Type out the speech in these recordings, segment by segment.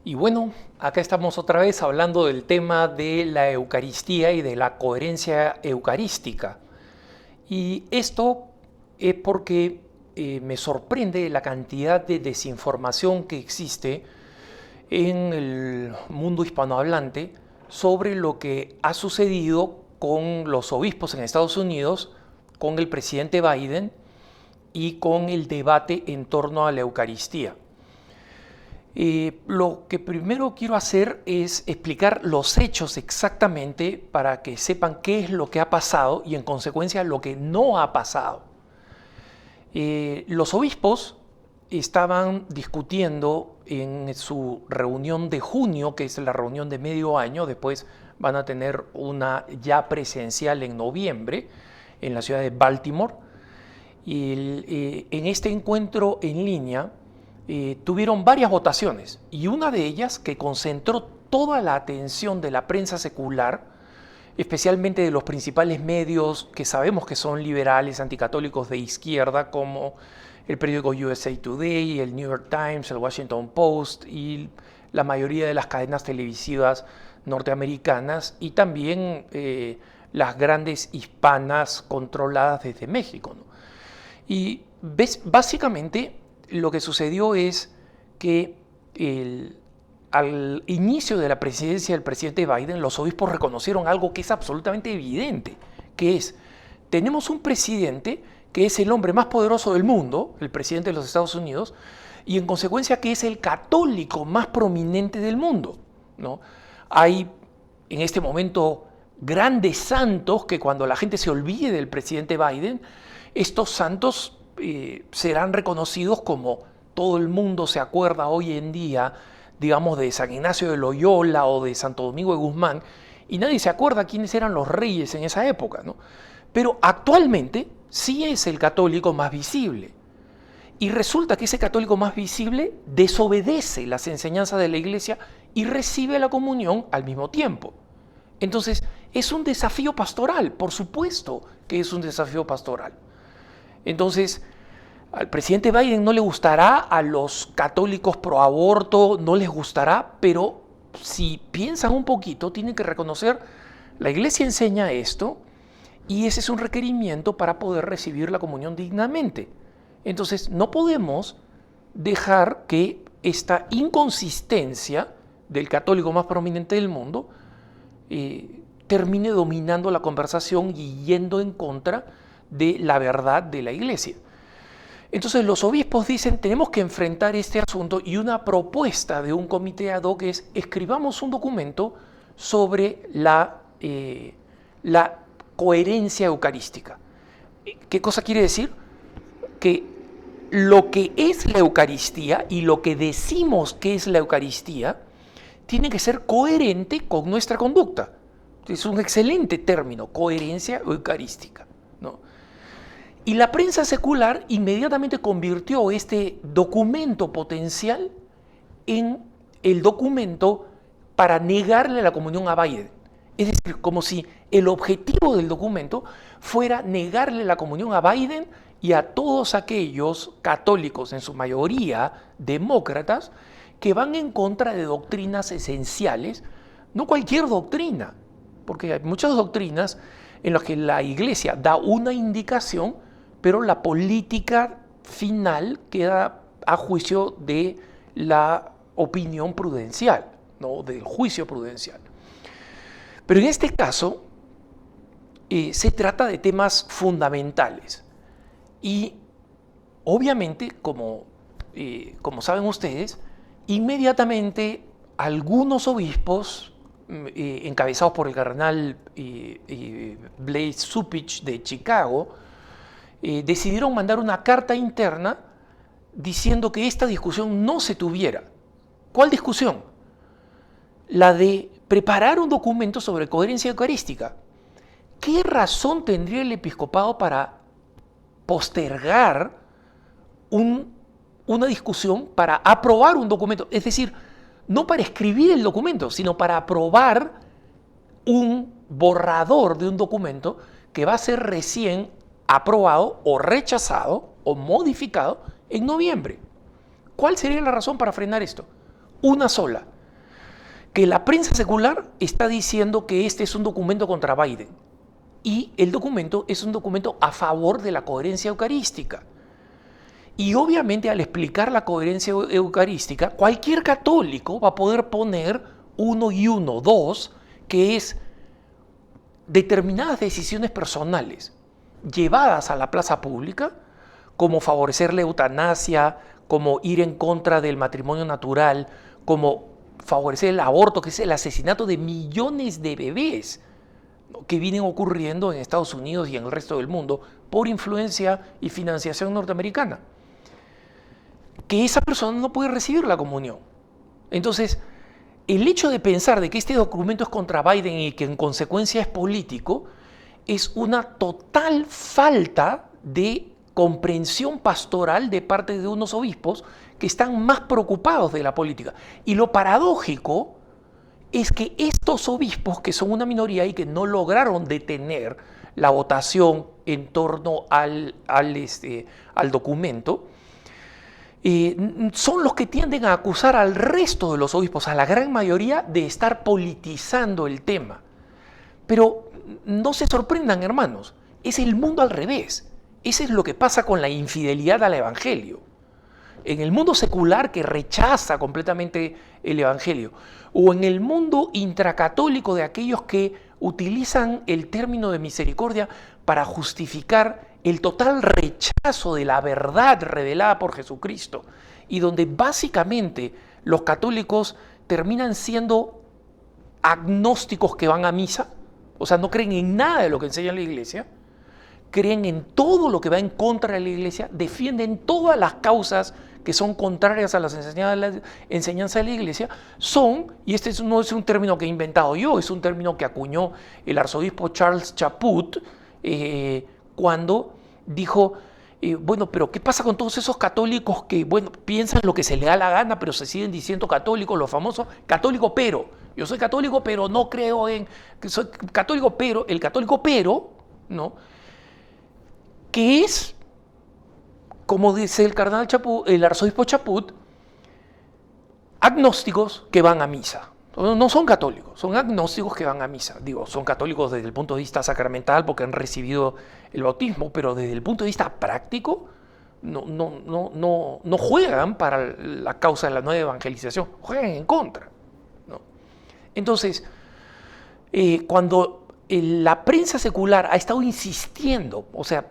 Y bueno, acá estamos otra vez hablando del tema de la Eucaristía y de la coherencia eucarística. Y esto es porque me sorprende la cantidad de desinformación que existe en el mundo hispanohablante sobre lo que ha sucedido con los obispos en Estados Unidos, con el presidente Biden y con el debate en torno a la Eucaristía. Lo que primero quiero hacer es explicar los hechos exactamente para que sepan qué es lo que ha pasado y en consecuencia lo que no ha pasado. Los obispos estaban discutiendo en su reunión de junio, que es la reunión de medio año, después van a tener una ya presencial en noviembre en la ciudad de Baltimore. Y en este encuentro en línea tuvieron varias votaciones y una de ellas que concentró toda la atención de la prensa secular, especialmente de los principales medios que sabemos que son liberales, anticatólicos de izquierda, como el periódico USA Today, el New York Times, el Washington Post y la mayoría de las cadenas televisivas norteamericanas y también las grandes hispanas controladas desde México, ¿no? Y básicamente lo que sucedió es que al inicio de la presidencia del presidente Biden, los obispos reconocieron algo que es absolutamente evidente, que es, tenemos un presidente que es el hombre más poderoso del mundo, el presidente de los Estados Unidos, y en consecuencia que es el católico más prominente del mundo, ¿no? Hay en este momento grandes santos que cuando la gente se olvide del presidente Biden, estos santos serán reconocidos como todo el mundo se acuerda hoy en día, digamos, de San Ignacio de Loyola o de Santo Domingo de Guzmán, y nadie se acuerda quiénes eran los reyes en esa época, ¿no? Pero actualmente sí es el católico más visible. Y resulta que ese católico más visible desobedece las enseñanzas de la Iglesia y recibe la comunión al mismo tiempo. Entonces, es un desafío pastoral, por supuesto que es un desafío pastoral. Entonces, al presidente Biden no le gustará, a los católicos pro aborto no les gustará, pero si piensan un poquito, tienen que reconocer, la Iglesia enseña esto y ese es un requerimiento para poder recibir la comunión dignamente. Entonces, no podemos dejar que esta inconsistencia del católico más prominente del mundo termine dominando la conversación y yendo en contra de la verdad de la Iglesia. Entonces los obispos dicen, tenemos que enfrentar este asunto y una propuesta de un comité ad hoc es, escribamos un documento sobre la coherencia eucarística. ¿Qué cosa quiere decir? Que lo que es la Eucaristía y lo que decimos que es la Eucaristía tiene que ser coherente con nuestra conducta. Es un excelente término, coherencia eucarística, ¿no? Y la prensa secular inmediatamente convirtió este documento potencial en el documento para negarle la comunión a Biden. Es decir, como si el objetivo del documento fuera negarle la comunión a Biden y a todos aquellos católicos, en su mayoría demócratas, que van en contra de doctrinas esenciales, no cualquier doctrina, porque hay muchas doctrinas en las que la Iglesia da una indicación, pero la política final queda a juicio de la opinión prudencial, ¿no? Del juicio prudencial. Pero en este caso se trata de temas fundamentales y obviamente, como saben ustedes, inmediatamente algunos obispos encabezados por el cardenal Blase Cupich de Chicago, decidieron mandar una carta interna diciendo que esta discusión no se tuviera. ¿Cuál discusión? La de preparar un documento sobre coherencia eucarística. ¿Qué razón tendría el episcopado para postergar una discusión para aprobar un documento? Es decir, no para escribir el documento, sino para aprobar un borrador de un documento que va a ser recién aprobado o rechazado o modificado en noviembre. ¿Cuál sería la razón para frenar esto? una sola, que la prensa secular está diciendo que este es un documento contra Biden y el documento es un documento a favor de la coherencia eucarística. Y obviamente al explicar la coherencia eucarística, cualquier católico va a poder poner 1 y 1, 2, que es determinadas decisiones personales llevadas a la plaza pública, como favorecer la eutanasia, como ir en contra del matrimonio natural, como favorecer el aborto, que es el asesinato de millones de bebés que vienen ocurriendo en Estados Unidos y en el resto del mundo por influencia y financiación norteamericana, que esa persona no puede recibir la comunión. Entonces, el hecho de pensar de que este documento es contra Biden y que en consecuencia es político, es una total falta de comprensión pastoral de parte de unos obispos que están más preocupados de la política. Y lo paradójico es que estos obispos, que son una minoría y que no lograron detener la votación en torno al documento, son los que tienden a acusar al resto de los obispos, a la gran mayoría, de estar politizando el tema. Pero no se sorprendan, hermanos, es el mundo al revés. Eso es lo que pasa con la infidelidad al evangelio. En el mundo secular, que rechaza completamente el evangelio, o en el mundo intracatólico de aquellos que utilizan el término de misericordia para justificar el total rechazo de la verdad revelada por Jesucristo, y donde básicamente los católicos terminan siendo agnósticos que van a misa, o sea, no creen en nada de lo que enseña la iglesia, creen en todo lo que va en contra de la iglesia, defienden todas las causas que son contrarias a las enseñanzas de la iglesia, y este no es un término que he inventado yo, es un término que acuñó el arzobispo Charles Chaput cuando dijo, bueno, pero ¿qué pasa con todos esos católicos que, bueno, piensan lo que se les da la gana, pero se siguen diciendo católicos, los famosos católico pero? Yo soy católico, pero no creo en... Soy católico, pero... El católico, pero... ¿no? Que es, como dice el cardenal Chaput, el arzobispo Chaput, agnósticos que van a misa. No son católicos, son agnósticos que van a misa. Digo, son católicos desde el punto de vista sacramental porque han recibido el bautismo, pero desde el punto de vista práctico no juegan para la causa de la nueva evangelización, juegan en contra, ¿no? Entonces, cuando la prensa secular ha estado insistiendo, o sea,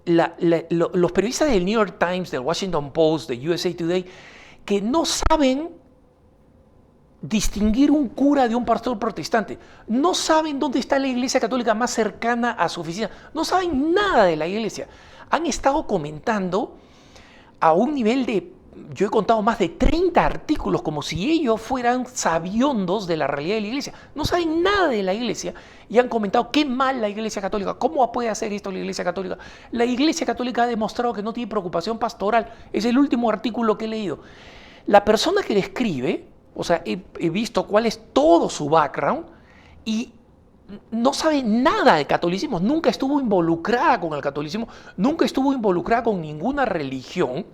los periodistas del New York Times, del Washington Post, de USA Today, que no saben distinguir un cura de un pastor protestante, no saben dónde está la iglesia católica más cercana a su oficina, no saben nada de la iglesia, han estado comentando a un nivel de, yo he contado más de 30 artículos como si ellos fueran sabiondos de la realidad de la iglesia, no saben nada de la iglesia y han comentado qué mal la iglesia católica, cómo puede hacer esto la iglesia católica. La iglesia católica ha demostrado que no tiene preocupación pastoral, es el último artículo que he leído. La persona que le escribe, o sea, he visto cuál es todo su background y no sabe nada de catolicismo, nunca estuvo involucrada con el catolicismo, nunca estuvo involucrada con ninguna religión.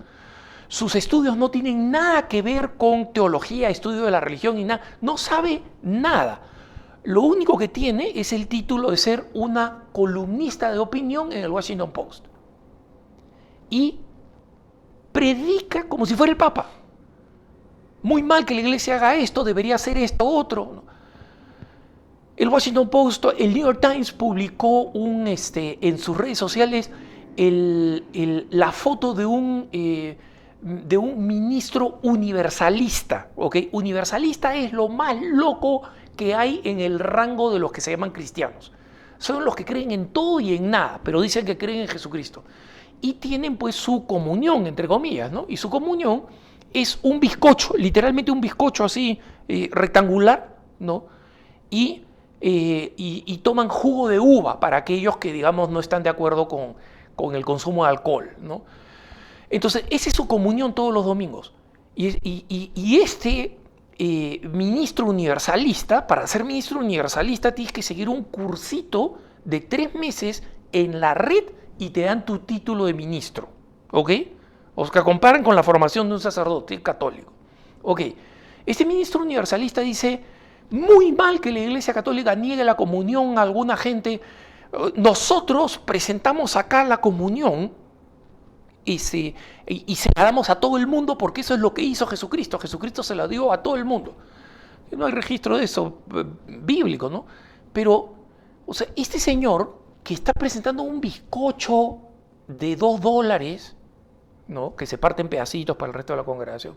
Sus estudios no tienen nada que ver con teología, estudio de la religión y nada, no sabe nada. Lo único que tiene es el título de ser una columnista de opinión en el Washington Post. Y predica como si fuera el Papa. Muy mal que la iglesia haga esto, debería hacer esto, otro. El Washington Post, el New York Times publicó en sus redes sociales la foto de un ministro universalista. ¿Okay? Universalista es lo más loco que hay en el rango de los que se llaman cristianos. Son los que creen en todo y en nada, pero dicen que creen en Jesucristo. Y tienen pues su comunión, entre comillas, ¿no? Y su comunión es un bizcocho, literalmente un bizcocho así rectangular, ¿no? Y toman jugo de uva para aquellos que, digamos, no están de acuerdo con el consumo de alcohol, ¿no? Entonces, esa es su comunión todos los domingos. Y este ministro universalista, para ser ministro universalista tienes que seguir un cursito de 3 meses en la red y te dan tu título de ministro, ¿ok? O sea, comparan con la formación de un sacerdote católico. Ok, Este ministro universalista dice, muy mal que la Iglesia Católica niegue la comunión a alguna gente. Nosotros presentamos acá la comunión y se la damos a todo el mundo porque eso es lo que hizo Jesucristo. Jesucristo se la dio a todo el mundo. No hay registro de eso bíblico, ¿no? Pero, o sea, este señor que está presentando un bizcocho de $2, ¿no? Que se parte en pedacitos para el resto de la congregación,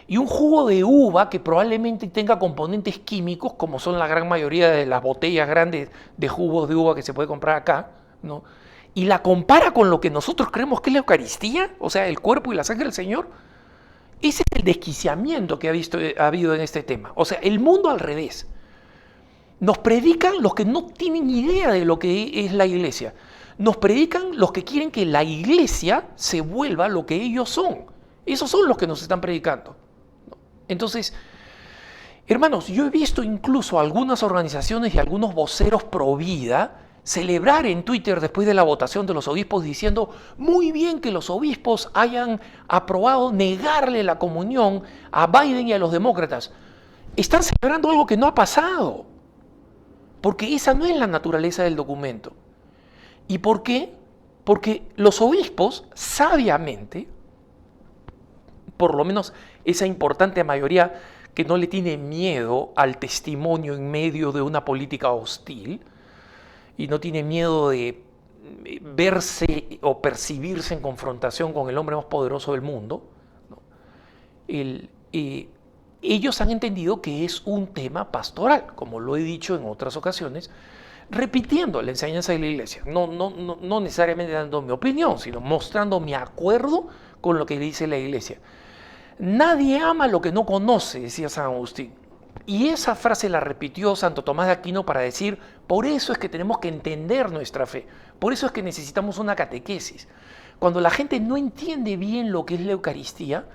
y un jugo de uva que probablemente tenga componentes químicos, como son la gran mayoría de las botellas grandes de jugos de uva que se puede comprar acá, ¿no? Y la compara con lo que nosotros creemos que es la Eucaristía, o sea, el cuerpo y la sangre del Señor. Ese es el desquiciamiento que ha habido en este tema. O sea, el mundo al revés. Nos predican los que no tienen idea de lo que es la iglesia. Nos predican los que quieren que la iglesia se vuelva lo que ellos son. Esos son los que nos están predicando. Entonces, hermanos, yo he visto incluso algunas organizaciones y algunos voceros pro vida celebrar en Twitter después de la votación de los obispos diciendo muy bien que los obispos hayan aprobado negarle la comunión a Biden y a los demócratas. Están celebrando algo que no ha pasado, porque esa no es la naturaleza del documento. ¿Y por qué? Porque los obispos sabiamente, por lo menos esa importante mayoría que no le tiene miedo al testimonio en medio de una política hostil, y no tiene miedo de verse o percibirse en confrontación con el hombre más poderoso del mundo, ¿no? Ellos han entendido que es un tema pastoral, como lo he dicho en otras ocasiones, repitiendo la enseñanza de la iglesia, no necesariamente dando mi opinión, sino mostrando mi acuerdo con lo que dice la iglesia. Nadie ama lo que no conoce, decía San Agustín. Y esa frase la repitió Santo Tomás de Aquino para decir, por eso es que tenemos que entender nuestra fe, por eso es que necesitamos una catequesis. Cuando la gente no entiende bien lo que es la Eucaristía,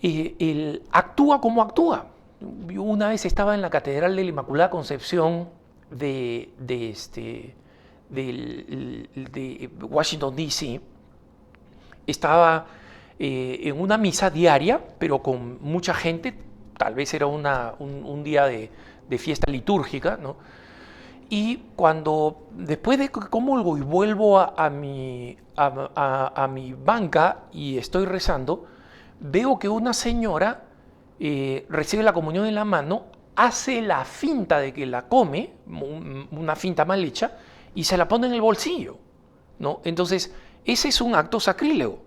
él actúa como actúa. Yo una vez estaba en la Catedral de la Inmaculada Concepción de Washington, D.C., estaba en una misa diaria, pero con mucha gente. Tal vez era un día de fiesta litúrgica, ¿no? Y cuando, después de que comulgo y vuelvo a mi banca y estoy rezando, veo que una señora recibe la comunión en la mano, hace la finta de que la come, una finta mal hecha, y se la pone en el bolsillo, ¿no? Entonces, ese es un acto sacrílego.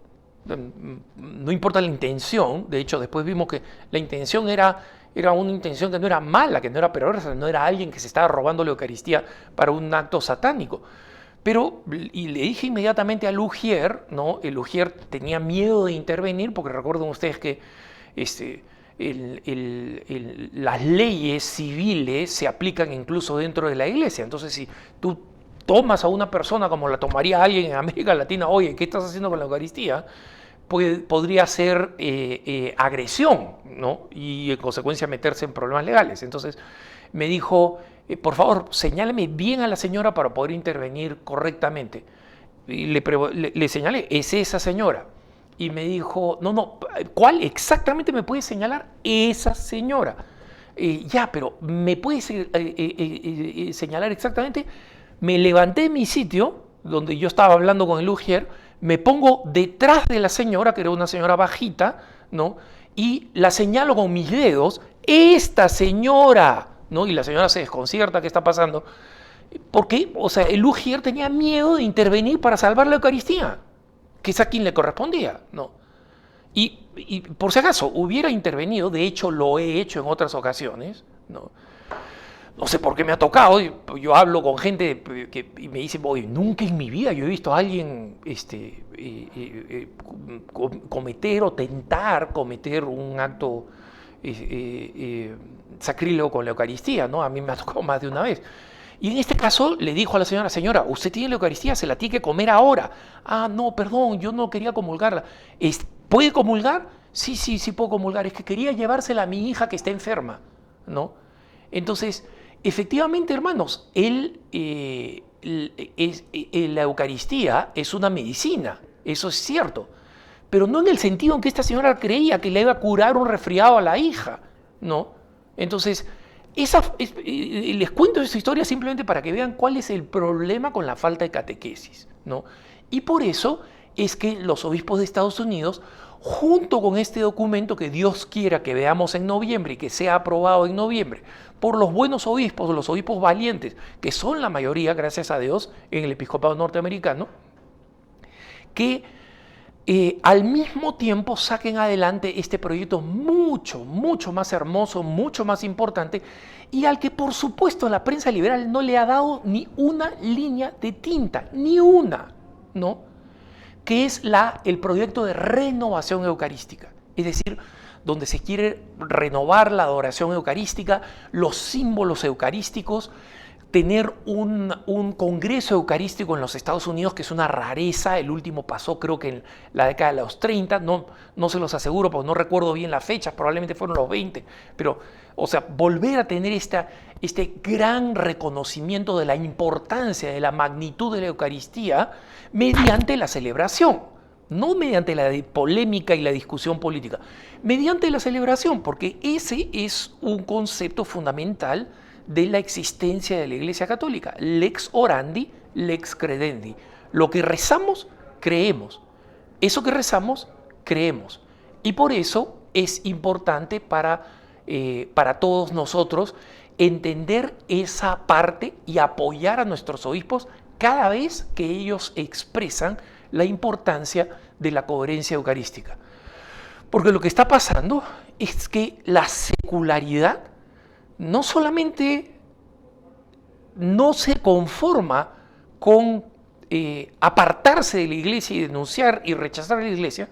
No importa la intención, de hecho después vimos que la intención era una intención que no era mala, que no era perversa, no era alguien que se estaba robando la Eucaristía para un acto satánico. Pero, y le dije inmediatamente a Lugier, ¿no? El Lugier tenía miedo de intervenir, porque recuerden ustedes que las leyes civiles se aplican incluso dentro de la iglesia. Entonces, si tú tomas a una persona como la tomaría alguien en América Latina, oye, ¿qué estás haciendo con la Eucaristía? Podría ser agresión, ¿no? Y en consecuencia meterse en problemas legales. Entonces me dijo, por favor, señáleme bien a la señora para poder intervenir correctamente. Y le señalé, es esa señora. Y me dijo, no, ¿cuál exactamente me puede señalar? Esa señora. Ya, pero ¿me puede señalar exactamente? Me levanté de mi sitio, donde yo estaba hablando con el Lugier, me pongo detrás de la señora, que era una señora bajita, ¿no? Y la señalo con mis dedos, esta señora, ¿no? Y la señora se desconcierta, ¿qué está pasando? Porque, o sea, el Lugier tenía miedo de intervenir para salvar la Eucaristía, que es a quien le correspondía, ¿no? Y por si acaso, hubiera intervenido, de hecho lo he hecho en otras ocasiones, ¿no? No sé por qué me ha tocado, yo hablo con gente y me dicen, oye, nunca en mi vida yo he visto a alguien cometer o tentar cometer un acto sacrílego con la Eucaristía, ¿no? A mí me ha tocado más de una vez. Y en este caso le dijo a la señora, usted tiene la Eucaristía, se la tiene que comer ahora. Ah, no, perdón, yo no quería comulgarla. ¿Puede comulgar? Sí puedo comulgar, es que quería llevársela a mi hija que está enferma, ¿no? Entonces, efectivamente, hermanos, la Eucaristía es una medicina, eso es cierto, pero no en el sentido en que esta señora creía que le iba a curar un resfriado a la hija. ¿no? Entonces, les cuento esa historia simplemente para que vean cuál es el problema con la falta de catequesis, ¿no? Y por eso es que los obispos de Estados Unidos, junto con este documento que Dios quiera que veamos en noviembre y que sea aprobado en noviembre por los buenos obispos, los obispos valientes, que son la mayoría, gracias a Dios, en el episcopado norteamericano, que al mismo tiempo saquen adelante este proyecto mucho, mucho más hermoso, mucho más importante, y al que por supuesto la prensa liberal no le ha dado ni una línea de tinta, ni una, ¿no? Que es el proyecto de renovación eucarística. Es decir, donde se quiere renovar la adoración eucarística, los símbolos eucarísticos, tener un congreso eucarístico en los Estados Unidos, que es una rareza. El último pasó creo que en la década de los 30, no se los aseguro porque no recuerdo bien las fechas, probablemente fueron los 20, pero, o sea, volver a tener este gran reconocimiento de la importancia, de la magnitud de la Eucaristía mediante la celebración, no mediante la polémica y la discusión política, mediante la celebración, porque ese es un concepto fundamental de la existencia de la Iglesia Católica. Lex orandi, lex credendi. Lo que rezamos, creemos. Eso que rezamos, creemos. Y por eso es importante para todos nosotros entender esa parte y apoyar a nuestros obispos cada vez que ellos expresan la importancia de la coherencia eucarística. Porque lo que está pasando es que la secularidad no solamente no se conforma con apartarse de la iglesia y denunciar y rechazar a la iglesia,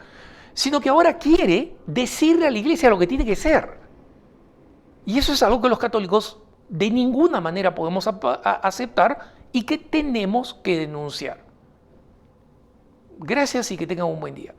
sino que ahora quiere decirle a la iglesia lo que tiene que ser. Y eso es algo que los católicos de ninguna manera podemos aceptar y que tenemos que denunciar. Gracias y que tengan un buen día.